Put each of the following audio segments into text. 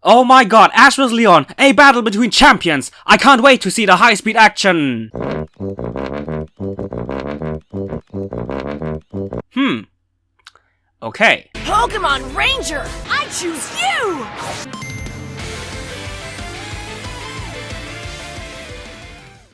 Oh my god, Ash vs Leon, a battle between champions! I can't wait to see the high-speed action! Okay. Pokemon Ranger, I choose you!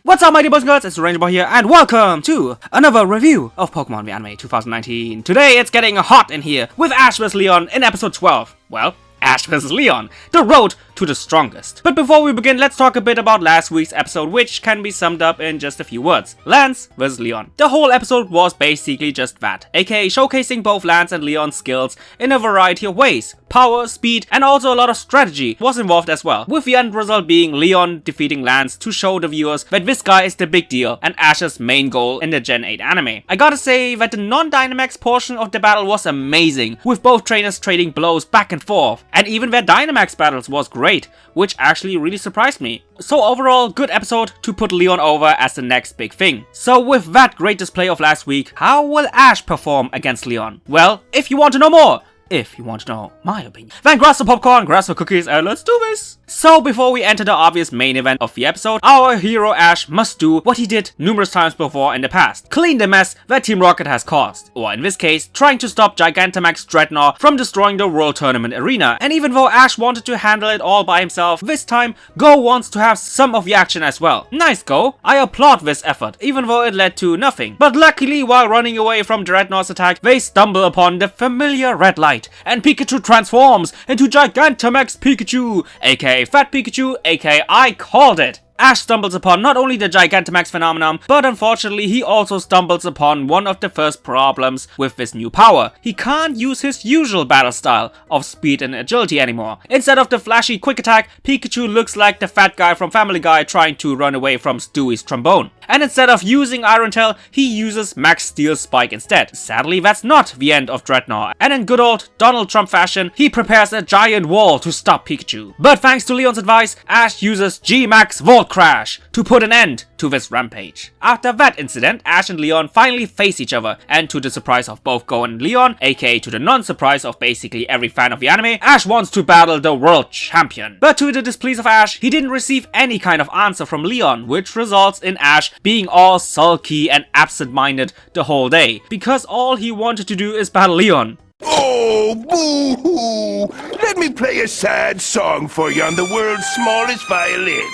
What's up my dear boys and girls, it's the Ranger Boy here, and welcome to another review of Pokemon the Anime 2019. Today it's getting hot in here with Ash vs Leon in episode 12. Well, Ash vs Leon, the road to the strongest. But before we begin, let's talk a bit about last week's episode, which can be summed up in just a few words. Lance vs Leon. The whole episode was basically just that, aka showcasing both Lance and Leon's skills in a variety of ways. Power, speed, and also a lot of strategy was involved as well, with the end result being Leon defeating Lance to show the viewers that this guy is the big deal and Ash's main goal in the Gen 8 anime. I gotta say that the non-Dynamax portion of the battle was amazing, with both trainers trading blows back and forth, and even their Dynamax battles was great, which actually really surprised me. So overall, good episode to put Leon over as the next big thing. So with that great display of last week, how will Ash perform against Leon? Well, if you want to know more, if you want to know my opinion, then grab some popcorn, grab some cookies, and let's do this! So before we enter the obvious main event of the episode, our hero Ash must do what he did numerous times before in the past. Clean the mess that Team Rocket has caused. Or in this case, trying to stop Gigantamax Dreadnought from destroying the World Tournament arena. And even though Ash wanted to handle it all by himself, this time Go wants to have some of the action as well. Nice Go! I applaud this effort, even though it led to nothing. But luckily, while running away from Dreadnought's attack, they stumble upon the familiar red light, and Pikachu transforms into Gigantamax Pikachu, aka Fat Pikachu, aka I called it! Ash stumbles upon not only the Gigantamax phenomenon, but unfortunately he also stumbles upon one of the first problems with this new power. He can't use his usual battle style of speed and agility anymore. Instead of the flashy quick attack, Pikachu looks like the fat guy from Family Guy trying to run away from Stewie's trombone. And instead of using Iron Tail, he uses Max Steel Spike instead. Sadly, that's not the end of Dreadnought, and in good old Donald Trump fashion, he prepares a giant wall to stop Pikachu. But thanks to Leon's advice, Ash uses G-Max Volt Crash to put an end to this rampage. After that incident, Ash and Leon finally face each other, and to the surprise of both Go and Leon, aka to the non-surprise of basically every fan of the anime, Ash wants to battle the world champion. But to the displeasure of Ash, he didn't receive any kind of answer from Leon, which results in Ash being all sulky and absent-minded the whole day, because all he wanted to do is battle Leon. Oh, boo-hoo! Let me play a sad song for you on the world's smallest violin.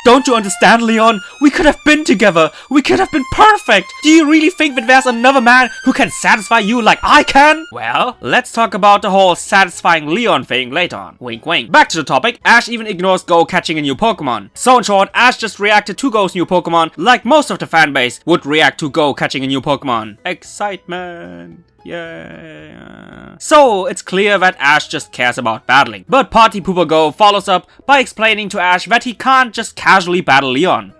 Don't you understand, Leon? We could have been together. We could have been perfect. Do you really think that there's another man who can satisfy you like I can? Well, let's talk about the whole satisfying Leon thing later on. Wink wink. Back to the topic. Ash even ignores Go catching a new Pokemon. So in short, Ash just reacted to Go's new Pokemon like most of the fanbase would react to Go catching a new Pokemon. Excitement. Yeah. So it's clear that Ash just cares about battling. But Party Pooper Go follows up by explaining to Ash that he can't just casually battle Leon.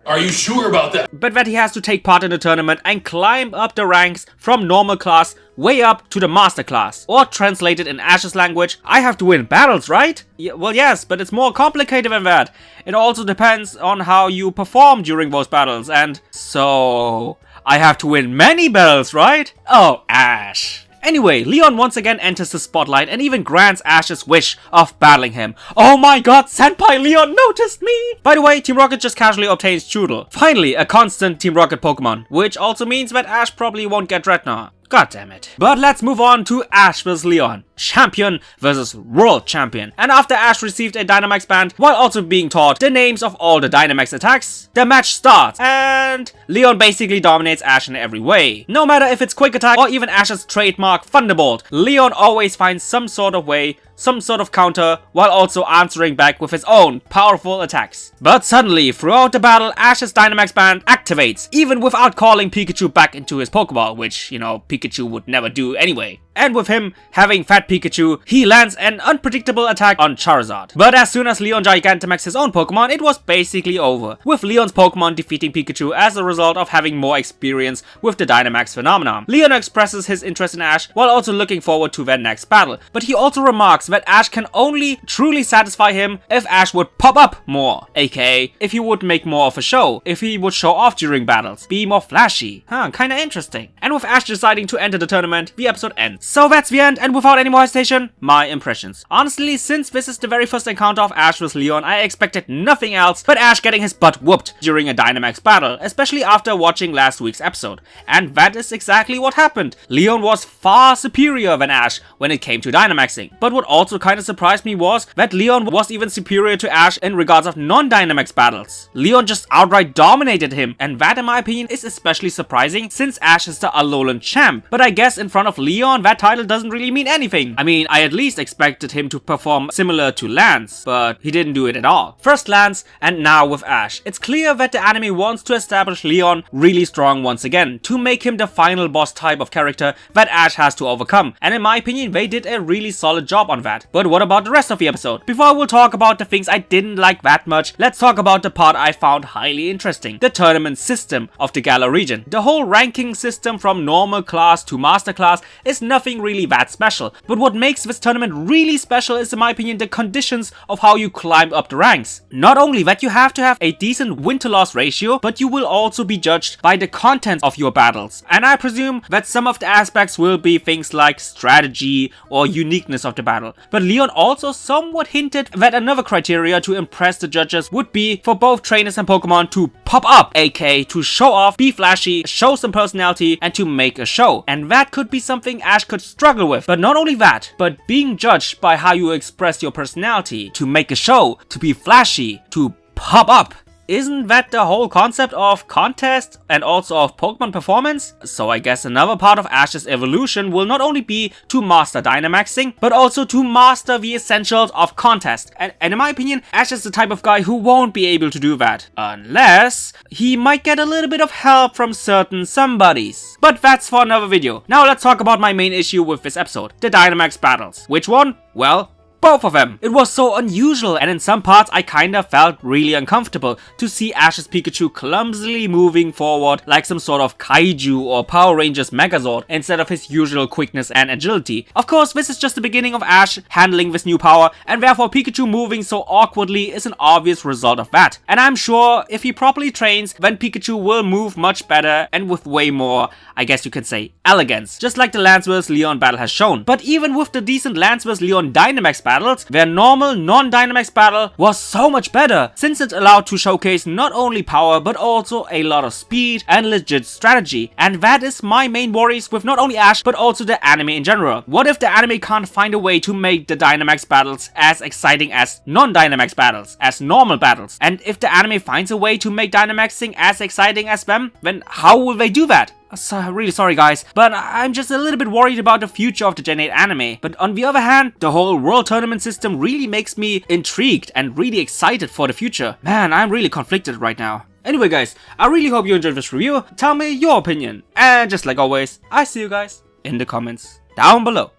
Are you sure about that? But that he has to take part in the tournament and climb up the ranks from normal class way up to the master class. Or translated in Ash's language, I have to win battles, right? Yeah, well yes, but it's more complicated than that. It also depends on how you perform during those battles, and so I have to win many battles, right? Oh, Ash. Anyway, Leon once again enters the spotlight and even grants Ash's wish of battling him. Oh my god, Senpai Leon noticed me! By the way, Team Rocket just casually obtains Choodle. Finally, a constant Team Rocket Pokemon, which also means that Ash probably won't get Dreadnought. God damn it. But let's move on to Ash vs Leon. Champion versus World Champion. And after Ash received a Dynamax band, while also being taught the names of all the Dynamax attacks, the match starts, and Leon basically dominates Ash in every way. No matter if it's Quick Attack or even Ash's trademark Thunderbolt, Leon always finds some sort of way, some sort of counter, while also answering back with his own powerful attacks. But suddenly, throughout the battle, Ash's Dynamax band activates, even without calling Pikachu back into his Pokeball, which, you know, Pikachu would never do anyway. And with him having Fat Pikachu, he lands an unpredictable attack on Charizard. But as soon as Leon Gigantamaxed his own Pokemon, it was basically over, with Leon's Pokemon defeating Pikachu as a result of having more experience with the Dynamax phenomenon. Leon expresses his interest in Ash while also looking forward to their next battle, but he also remarks that Ash can only truly satisfy him if Ash would pop up more, aka if he would make more of a show, if he would show off during battles, be more flashy. Kinda interesting. And with Ash deciding to enter the tournament, the episode ends. So that's the end, and without any more hesitation, my impressions. Honestly, since this is the very first encounter of Ash with Leon, I expected nothing else but Ash getting his butt whooped during a Dynamax battle, especially after watching last week's episode. And that is exactly what happened. Leon was far superior than Ash when it came to Dynamaxing. But what also kind of surprised me was that Leon was even superior to Ash in regards of non-Dynamax battles. Leon just outright dominated him, and that in my opinion is especially surprising since Ash is the Alolan champ. But I guess in front of Leon, that title doesn't really mean anything. I mean, I at least expected him to perform similar to Lance, but he didn't do it at all. First Lance, and now with Ash. It's clear that the anime wants to establish Leon really strong once again, to make him the final boss type of character that Ash has to overcome, and in my opinion they did a really solid job on that. But what about the rest of the episode? Before we'll talk about the things I didn't like that much, let's talk about the part I found highly interesting, the tournament system of the Galar region. The whole ranking system from normal class to master class is nothing really that special, but what makes this tournament really special is in my opinion the conditions of how you climb up the ranks. Not only that you have to have a decent win to loss ratio, but you will also be judged by the content of your battles, and I presume that some of the aspects will be things like strategy or uniqueness of the battle. But Leon also somewhat hinted that another criteria to impress the judges would be for both trainers and Pokemon to pop up, aka to show off, be flashy, show some personality, and to make a show. And that could be something Ash could struggle with. But not only that, but being judged by how you express your personality, to make a show, to be flashy, to pop up. Isn't that the whole concept of contest and also of Pokemon performance? So I guess another part of Ash's evolution will not only be to master Dynamaxing, but also to master the essentials of contest. And in my opinion, Ash is the type of guy who won't be able to do that. Unless he might get a little bit of help from certain somebodies. But that's for another video. Now let's talk about my main issue with this episode, the Dynamax Battles. Which one? Well, both of them. It was so unusual, and in some parts I kinda felt really uncomfortable to see Ash's Pikachu clumsily moving forward like some sort of kaiju or Power Rangers Megazord instead of his usual quickness and agility. Of course, this is just the beginning of Ash handling this new power, and therefore Pikachu moving so awkwardly is an obvious result of that. And I'm sure if he properly trains, then Pikachu will move much better and with way more, I guess you could say, elegance, just like the Lance vs Leon battle has shown. But even with the decent Lance vs Leon Dynamax battles, their normal non-Dynamax battle was so much better, since it allowed to showcase not only power but also a lot of speed and legit strategy. And that is my main worries with not only Ash but also the anime in general. What if the anime can't find a way to make the Dynamax battles as exciting as non-Dynamax battles, as normal battles? And if the anime finds a way to make Dynamaxing as exciting as them, then how will they do that? So, really sorry guys, but I'm just a little bit worried about the future of the Gen 8 anime. But on the other hand, the whole world tournament system really makes me intrigued and really excited for the future. Man, I'm really conflicted right now. Anyway guys, I really hope you enjoyed this review. Tell me your opinion. And just like always, I see you guys in the comments down below.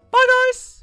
Bye guys!